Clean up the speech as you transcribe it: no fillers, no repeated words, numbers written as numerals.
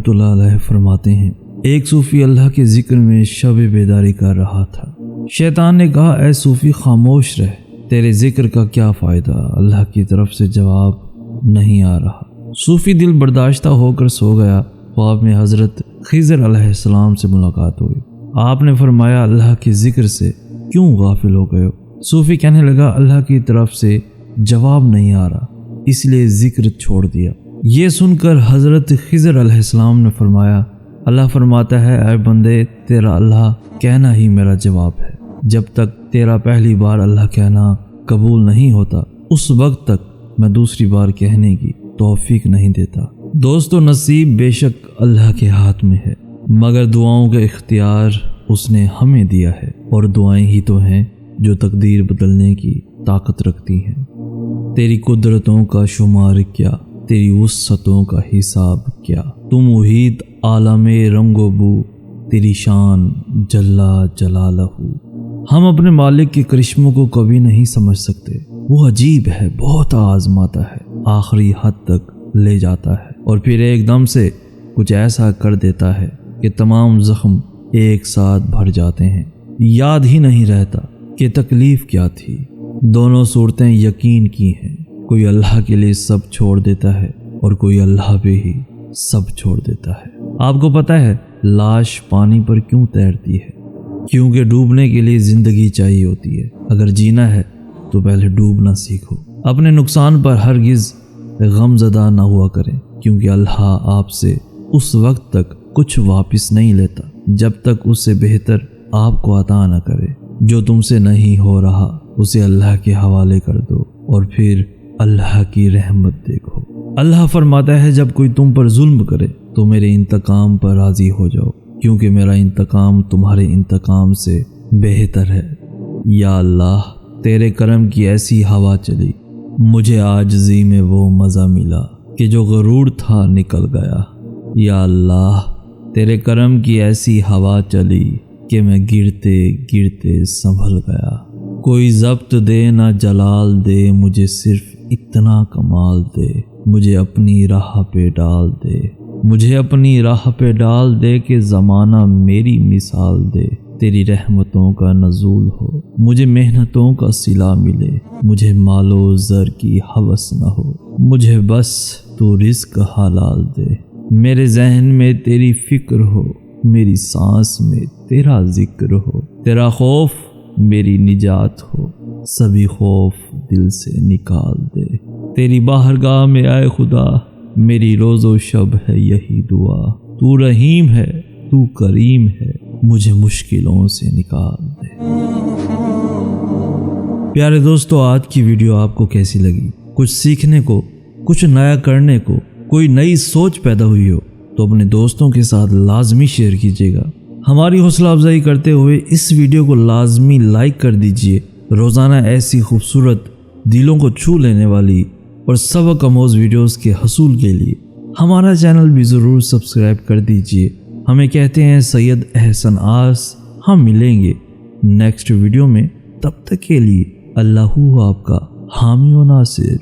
رحمۃ اللہ علیہ فرماتے ہیں، ایک صوفی اللہ کے ذکر میں شب بیداری کر رہا تھا۔ شیطان نے کہا، اے صوفی خاموش رہ، تیرے ذکر کا کیا فائدہ، اللہ کی طرف سے جواب نہیں آ رہا۔ صوفی دل برداشتہ ہو کر سو گیا۔ خواب میں حضرت خضر علیہ السلام سے ملاقات ہوئی۔ آپ نے فرمایا، اللہ کے ذکر سے کیوں غافل ہو گئے ہو؟ صوفی کہنے لگا، اللہ کی طرف سے جواب نہیں آ رہا، اس لیے ذکر چھوڑ دیا۔ یہ سن کر حضرت خضر علیہ السلام نے فرمایا، اللہ فرماتا ہے، اے بندے، تیرا اللہ کہنا ہی میرا جواب ہے۔ جب تک تیرا پہلی بار اللہ کہنا قبول نہیں ہوتا، اس وقت تک میں دوسری بار کہنے کی توفیق نہیں دیتا۔ دوستو، نصیب بے شک اللہ کے ہاتھ میں ہے، مگر دعاؤں کا اختیار اس نے ہمیں دیا ہے، اور دعائیں ہی تو ہیں جو تقدیر بدلنے کی طاقت رکھتی ہیں۔ تیری قدرتوں کا شمار کیا، تیری وسعتوں کا حساب کیا، تو محیط عالم رنگ و بو، تیری شان جلا جلالہ۔ ہم اپنے مالک کے کرشموں کو کبھی نہیں سمجھ سکتے۔ وہ عجیب ہے، بہت آزماتا ہے، آخری حد تک لے جاتا ہے، اور پھر ایک دم سے کچھ ایسا کر دیتا ہے کہ تمام زخم ایک ساتھ بھر جاتے ہیں۔ یاد ہی نہیں رہتا کہ تکلیف کیا تھی۔ دونوں صورتیں یقین کی ہیں، کوئی اللہ کے لیے سب چھوڑ دیتا ہے اور کوئی اللہ پہ ہی سب چھوڑ دیتا ہے۔ آپ کو پتہ ہے لاش پانی پر کیوں تیرتی ہے؟ کیونکہ ڈوبنے کے لیے زندگی چاہیے ہوتی ہے۔ اگر جینا ہے تو پہلے ڈوبنا سیکھو۔ اپنے نقصان پر ہرگز غم زدہ نہ ہوا کریں، کیونکہ اللہ آپ سے اس وقت تک کچھ واپس نہیں لیتا جب تک اس سے بہتر آپ کو عطا نہ کرے۔ جو تم سے نہیں ہو رہا اسے اللہ کے حوالے کر دو، اور پھر اللہ کی رحمت دیکھو۔ اللہ فرماتا ہے، جب کوئی تم پر ظلم کرے تو میرے انتقام پر راضی ہو جاؤ، کیونکہ میرا انتقام تمہارے انتقام سے بہتر ہے۔ یا اللہ، تیرے کرم کی ایسی ہوا چلی، مجھے عاجزی میں وہ مزہ ملا کہ جو غرور تھا نکل گیا۔ یا اللہ، تیرے کرم کی ایسی ہوا چلی کہ میں گرتے گرتے سنبھل گیا۔ کوئی ضبط دے نہ جلال دے، مجھے صرف اتنا کمال دے، مجھے اپنی راہ پہ ڈال دے، مجھے اپنی راہ پہ ڈال دے کہ زمانہ میری مثال دے۔ تیری رحمتوں کا نزول ہو، مجھے محنتوں کا صلہ ملے، مجھے مال و زر کی ہوس نہ ہو، مجھے بس تو رزق حلال دے۔ میرے ذہن میں تیری فکر ہو، میری سانس میں تیرا ذکر ہو، تیرا خوف میری نجات ہو، سبھی خوف دل سے نکال دے۔ تیری بارگاہ میں آئے خدا، میری روز و شب ہے یہی دعا، تو رحیم ہے، تو کریم ہے، مجھے مشکلوں سے نکال دے۔ پیارے دوستو، آج کی ویڈیو آپ کو کیسی لگی؟ کچھ سیکھنے کو، کچھ نیا کرنے کو، کوئی نئی سوچ پیدا ہوئی ہو تو اپنے دوستوں کے ساتھ لازمی شیئر کیجیے گا۔ ہماری حوصلہ افزائی کرتے ہوئے اس ویڈیو کو لازمی لائک کر دیجیے۔ روزانہ ایسی خوبصورت، دلوں کو چھو لینے والی اور سبق آموز ویڈیوز کے حصول کے لیے ہمارا چینل بھی ضرور سبسکرائب کر دیجیے۔ ہمیں کہتے ہیں سید احسن آس۔ ہم ملیں گے نیکسٹ ویڈیو میں، تب تک کے لیے اللہ آپ کا حامی و ناصر۔